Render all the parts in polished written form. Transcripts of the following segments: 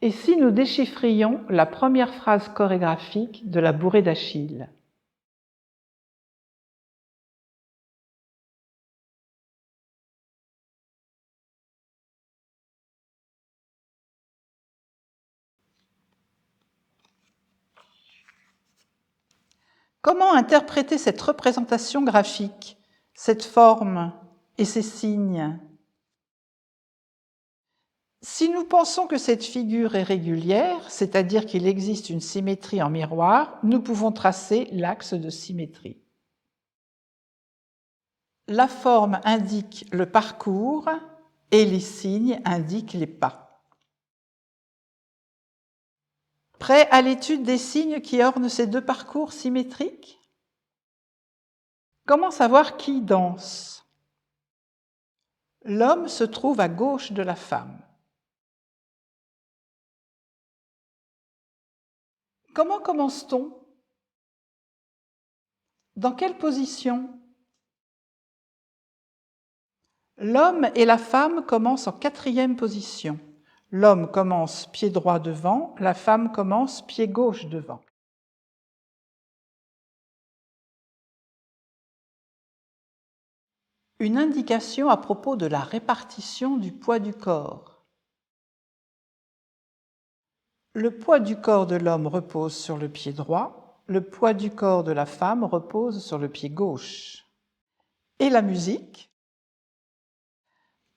Et si nous déchiffrions la première phrase chorégraphique de la bourrée d'Achille? Comment interpréter cette représentation graphique, cette forme et ces signes? Si nous pensons que cette figure est régulière, c'est-à-dire qu'il existe une symétrie en miroir, nous pouvons tracer l'axe de symétrie. La forme indique le parcours et les signes indiquent les pas. Prêt à l'étude des signes qui ornent ces deux parcours symétriques? Comment savoir qui danse? L'homme se trouve à gauche de la femme. Comment commence-t-on? Dans quelle position? L'homme et la femme commencent en 4e position. L'homme commence pied droit devant, la femme commence pied gauche devant. Une indication à propos de la répartition du poids du corps. Le poids du corps de l'homme repose sur le pied droit, le poids du corps de la femme repose sur le pied gauche. Et la musique?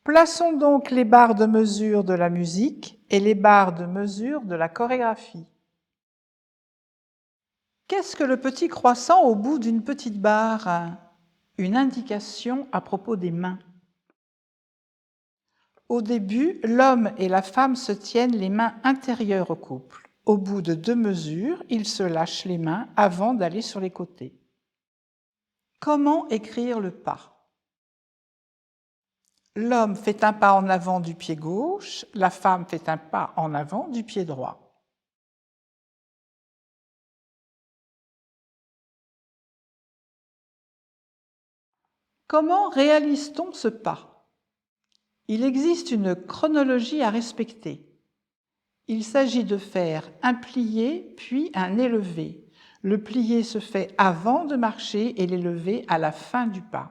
Plaçons donc les barres de mesure de la musique et les barres de mesure de la chorégraphie. Qu'est-ce que le petit croissant au bout d'une petite barre? Une indication à propos des mains. Au début, l'homme et la femme se tiennent les mains intérieures au couple. Au bout de 2 mesures, ils se lâchent les mains avant d'aller sur les côtés. Comment écrire le pas? L'homme fait un pas en avant du pied gauche, la femme fait un pas en avant du pied droit. Comment réalise-t-on ce pas? Il existe une chronologie à respecter. Il s'agit de faire un plié puis un élevé. Le plié se fait avant de marcher et l'élevé à la fin du pas.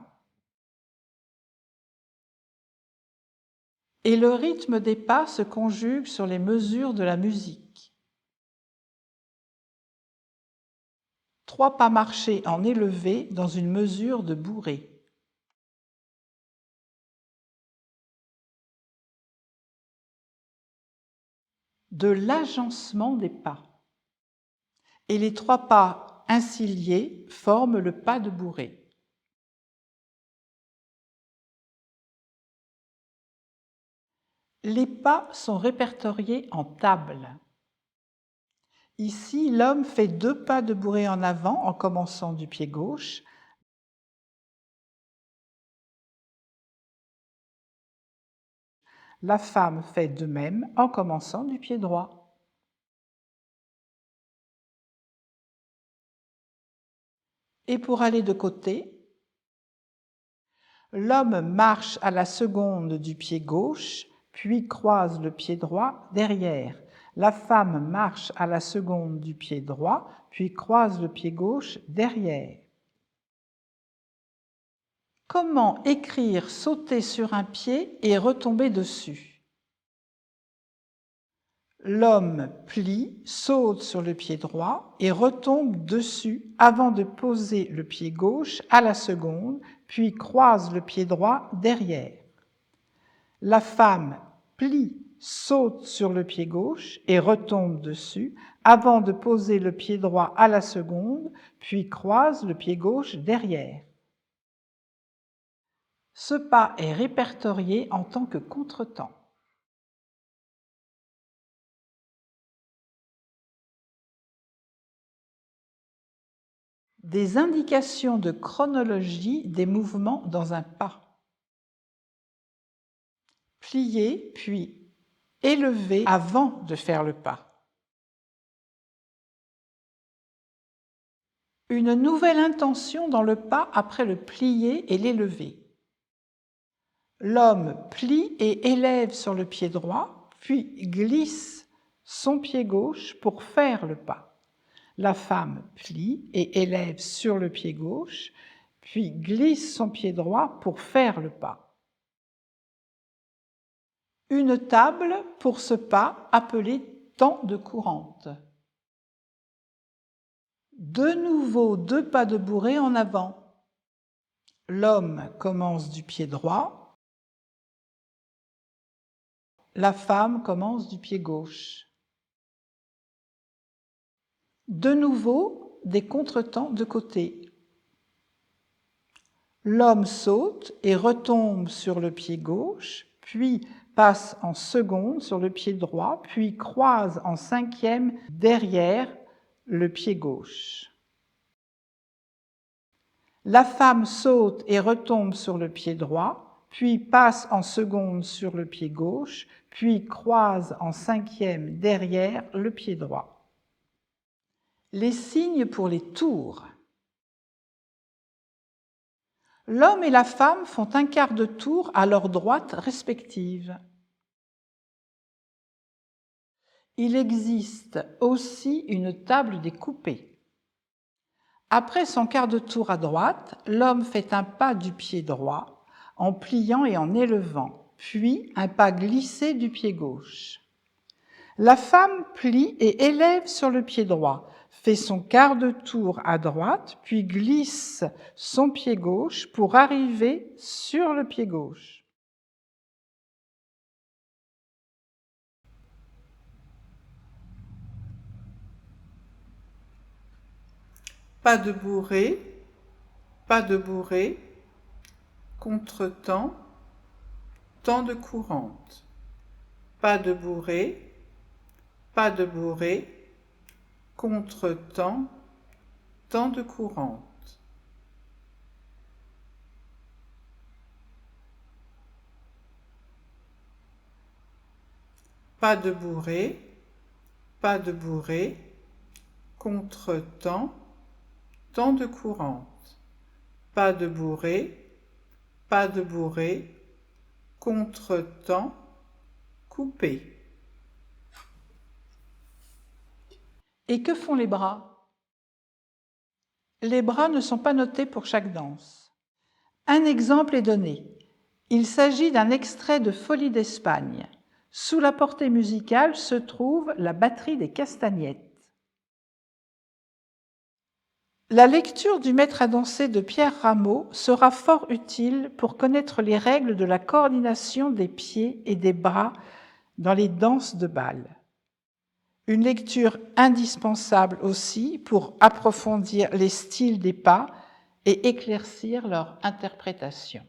Et le rythme des pas se conjugue sur les mesures de la musique. 3 pas marchés en élevé dans une mesure de bourrée. De l'agencement des pas. Et les 3 pas ainsi liés forment le pas de bourrée. Les pas sont répertoriés en tables. Ici, l'homme fait 2 pas de bourrée en avant en commençant du pied gauche. La femme fait de même en commençant du pied droit. Et pour aller de côté, l'homme marche à la seconde du pied gauche, puis croise le pied droit derrière. La femme marche à la seconde du pied droit, puis croise le pied gauche derrière. Comment écrire sauter sur un pied et retomber dessus? L'homme plie, saute sur le pied droit et retombe dessus avant de poser le pied gauche à la seconde, puis croise le pied droit derrière. La femme plie, saute sur le pied gauche et retombe dessus avant de poser le pied droit à la seconde, puis croise le pied gauche derrière. Ce pas est répertorié en tant que contretemps. Des indications de chronologie des mouvements dans un pas. Plier, puis élever avant de faire le pas. Une nouvelle intention dans le pas après le plier et l'élever. L'homme plie et élève sur le pied droit, puis glisse son pied gauche pour faire le pas. La femme plie et élève sur le pied gauche, puis glisse son pied droit pour faire le pas. Une table pour ce pas appelé temps de courante. De nouveau 2 pas de bourrée en avant. L'homme commence du pied droit, la femme commence du pied gauche. De nouveau, des contretemps de côté. L'homme saute et retombe sur le pied gauche, puis passe en seconde sur le pied droit, puis croise en 5e derrière le pied gauche. La femme saute et retombe sur le pied droit, puis passe en seconde sur le pied gauche, puis croise en 5e derrière le pied droit. Les signes pour les tours. L'homme et la femme font un quart de tour à leur droite respective. Il existe aussi une table découpée. Après son quart de tour à droite, l'homme fait un pas du pied droit en pliant et en élevant, puis un pas glissé du pied gauche. La femme plie et élève sur le pied droit, fait son quart de tour à droite, puis glisse son pied gauche pour arriver sur le pied gauche. Pas de bourrée, contretemps, temps de courante. Pas de bourrée, contretemps, temps de courante. Pas de bourrée, contretemps, temps de courante. Pas de bourrée, contretemps, coupé. Et que font les bras? Les bras ne sont pas notés pour chaque danse. Un exemple est donné. Il s'agit d'un extrait de Folie d'Espagne. Sous la portée musicale se trouve la batterie des castagnettes. La lecture du maître à danser de Pierre Rameau sera fort utile pour connaître les règles de la coordination des pieds et des bras dans les danses de bal. Une lecture indispensable aussi pour approfondir les styles des pas et éclaircir leur interprétation.